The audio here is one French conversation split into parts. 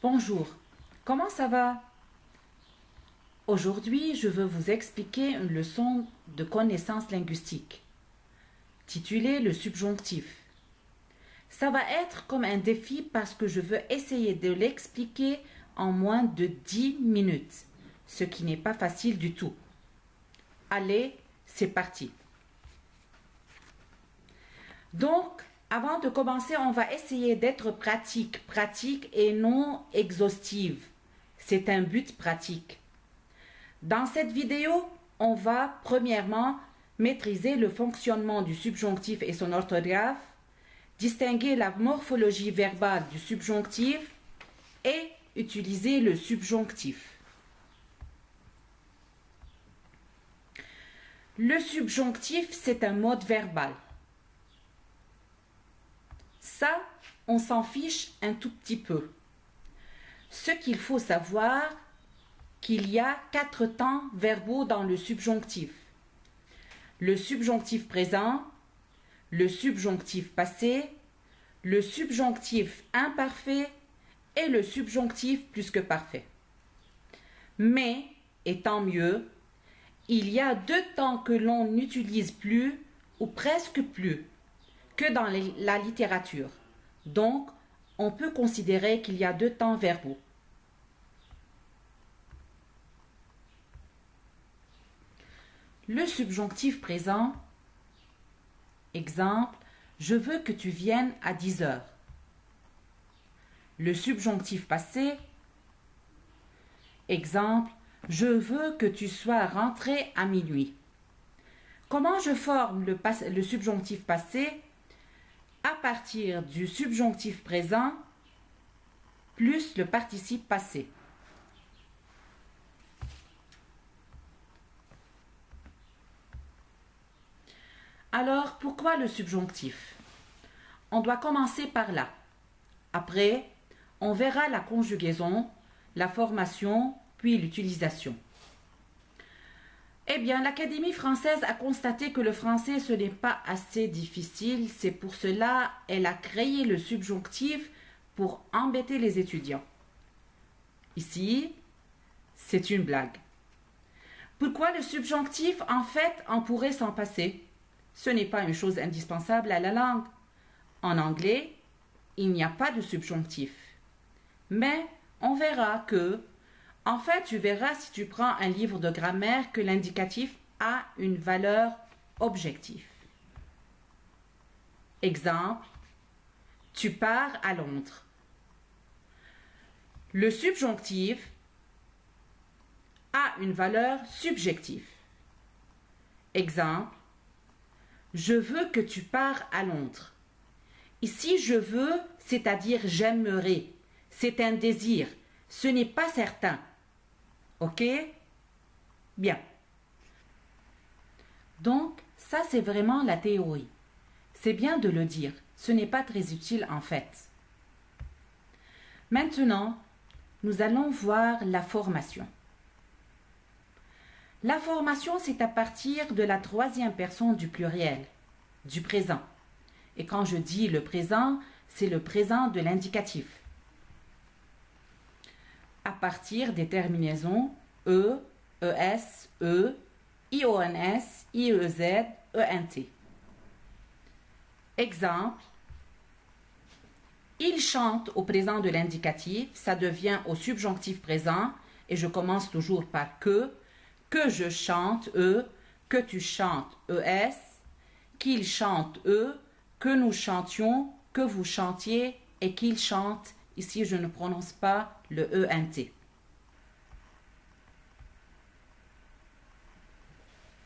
Bonjour, comment ça va? Aujourd'hui, je veux vous expliquer une leçon de connaissances linguistiques, titulée le subjonctif. Ça va être comme un défi parce que je veux essayer de l'expliquer en moins de 10 minutes, ce qui n'est pas facile du tout. Allez, c'est parti. Donc, avant de commencer, on va essayer d'être pratique et non exhaustive. C'est un but pratique. Dans cette vidéo, on va premièrement maîtriser le fonctionnement du subjonctif et son orthographe, distinguer la morphologie verbale du subjonctif et utiliser le subjonctif. Le subjonctif, c'est un mode verbal. Ça, on s'en fiche un tout petit peu. Ce qu'il faut savoir, qu'il y a 4 temps verbaux dans le subjonctif. Le subjonctif présent, le subjonctif passé, le subjonctif imparfait et le subjonctif plus que parfait. Mais, et tant mieux, il y a 2 temps que l'on n'utilise plus ou presque plus que dans la littérature. Donc, on peut considérer qu'il y a 2 temps verbaux. Le subjonctif présent, exemple, je veux que tu viennes à 10 heures. Le subjonctif passé, exemple, je veux que tu sois rentré à minuit. Comment je forme le subjonctif passé? À partir du subjonctif présent plus le participe passé. Alors, pourquoi le subjonctif? On doit commencer par là. Après, on verra la conjugaison, la formation, puis l'utilisation. Eh bien, l'Académie française a constaté que le français, ce n'est pas assez difficile. C'est pour cela qu'elle a créé le subjonctif pour embêter les étudiants. Ici, c'est une blague. Pourquoi le subjonctif? En fait, on pourrait s'en passer. Ce n'est pas une chose indispensable à la langue. En anglais, il n'y a pas de subjonctif. Mais on verra que, en fait, tu verras si tu prends un livre de grammaire que l'indicatif a une valeur objective. Exemple, tu pars à Londres. Le subjonctif a une valeur subjective. Exemple, je veux que tu pars à Londres. Ici, je veux, c'est-à-dire j'aimerais. C'est un désir. Ce n'est pas certain. Ok? Bien. Donc, ça c'est vraiment la théorie. C'est bien de le dire. Ce n'est pas très utile en fait. Maintenant, nous allons voir la formation. La formation, c'est à partir de la 3e personne du pluriel, du présent. Et quand je dis le présent, c'est le présent de l'indicatif. À partir des terminaisons e, es, ions, iez, ent. Exemple, il chante au présent de l'indicatif, ça devient au subjonctif présent et je commence toujours par que je chante que tu chantes es, qu'il chante que nous chantions, que vous chantiez et qu'il chante. Ici, je ne prononce pas le ENT.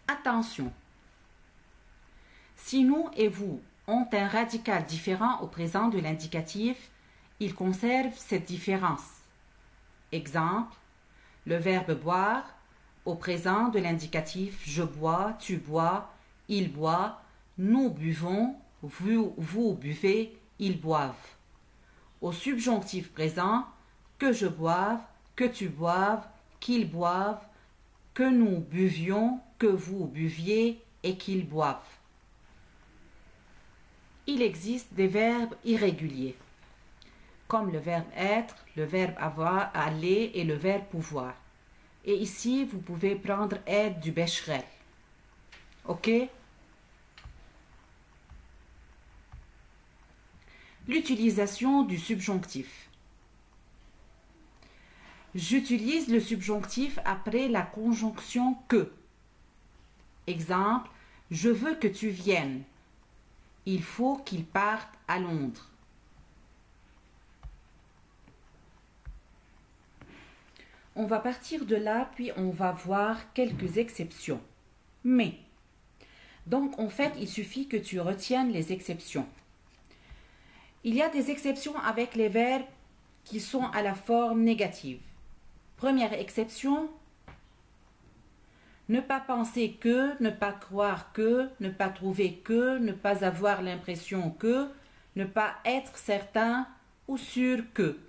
Attention, si nous et vous ont un radical différent au présent de l'indicatif, il conserve cette différence. Exemple, le verbe boire, au présent de l'indicatif je bois, tu bois, il boit, nous buvons, vous buvez, ils boivent. Au subjonctif présent, que je boive, que tu boives, qu'ils boivent, que nous buvions, que vous buviez et qu'ils boivent. Il existe des verbes irréguliers. comme le verbe être, le verbe avoir, aller et le verbe pouvoir. Et ici, vous pouvez prendre être du Becherel. Ok? L'utilisation du subjonctif. J'utilise le subjonctif après la conjonction que. Exemple, je veux que tu viennes. Il faut qu'il parte à Londres. On va partir de là, puis on va voir quelques exceptions. Mais, donc en fait, il suffit que tu retiennes les exceptions. Il y a des exceptions avec les verbes qui sont à la forme négative. Première exception, ne pas penser que, ne pas croire que, ne pas trouver que, ne pas avoir l'impression que, ne pas être certain ou sûr que.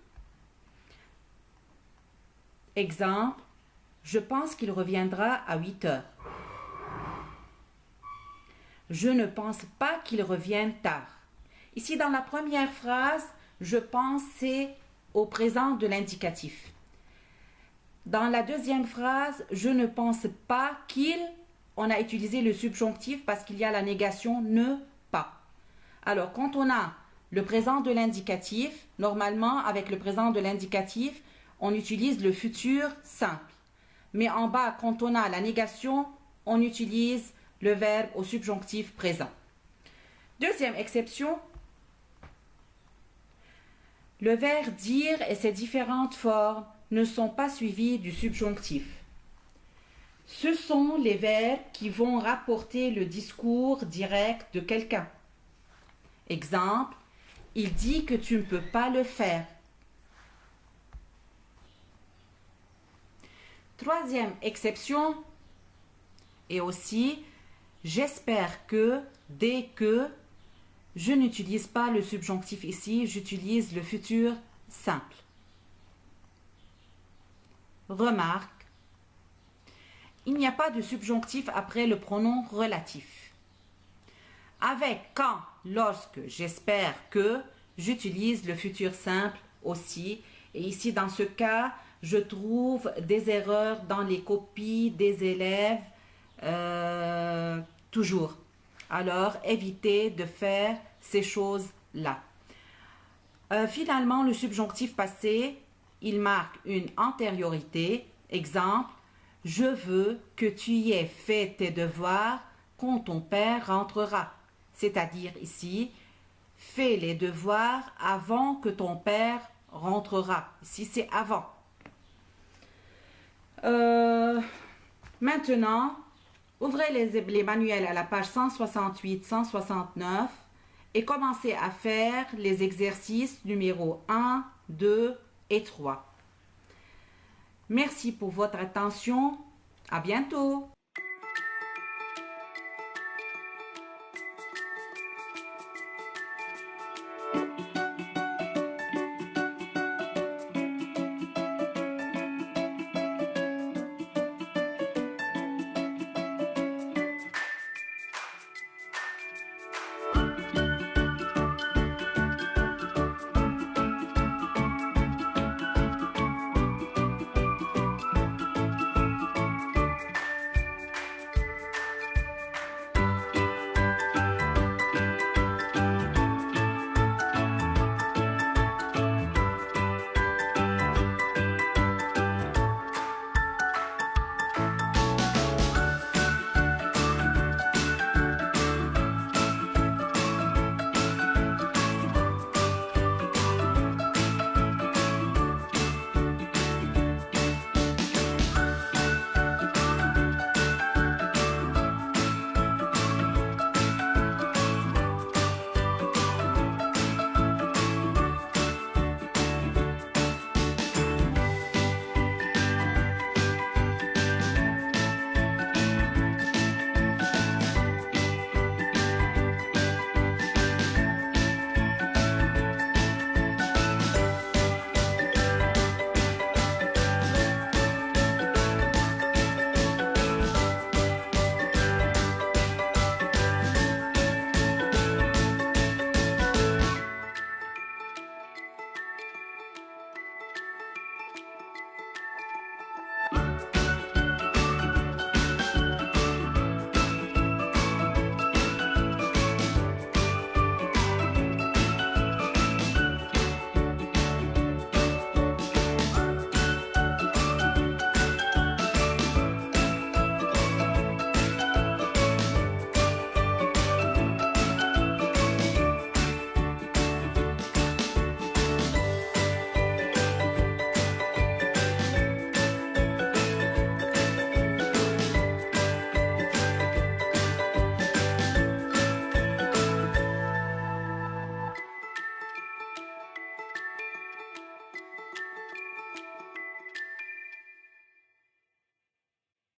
Exemple, je pense qu'il reviendra à 8 heures. Je ne pense pas qu'il revienne tard. Ici, dans la première phrase, je pense c'est au présent de l'indicatif. Dans la deuxième phrase, je ne pense pas qu'il, on a utilisé le subjonctif parce qu'il y a la négation ne pas. Alors, quand on a le présent de l'indicatif, normalement, avec le présent de l'indicatif, on utilise le futur simple. Mais en bas, quand on a la négation, on utilise le verbe au subjonctif présent. Deuxième exception, le verbe dire et ses différentes formes ne sont pas suivis du subjonctif. Ce sont les verbes qui vont rapporter le discours direct de quelqu'un. Exemple, il dit que tu ne peux pas le faire. Troisième exception, et aussi, j'espère que, dès que, je n'utilise pas le subjonctif ici, j'utilise le futur simple. Remarque, il n'y a pas de subjonctif après le pronom relatif. Avec quand, lorsque, j'espère que, j'utilise le futur simple aussi. Et ici, dans ce cas, je trouve des erreurs dans les copies des élèves toujours. Alors, évitez de faire ces choses-là. Finalement, le subjonctif passé, il marque une antériorité. Exemple, je veux que tu y aies fait tes devoirs quand ton père rentrera. C'est-à-dire ici, fais les devoirs avant que ton père rentrera. Ici, c'est avant. Maintenant, ouvrez les manuels à la page 168-169 et commencez à faire les exercices numéro 1, 2 et 3. Merci pour votre attention. À bientôt.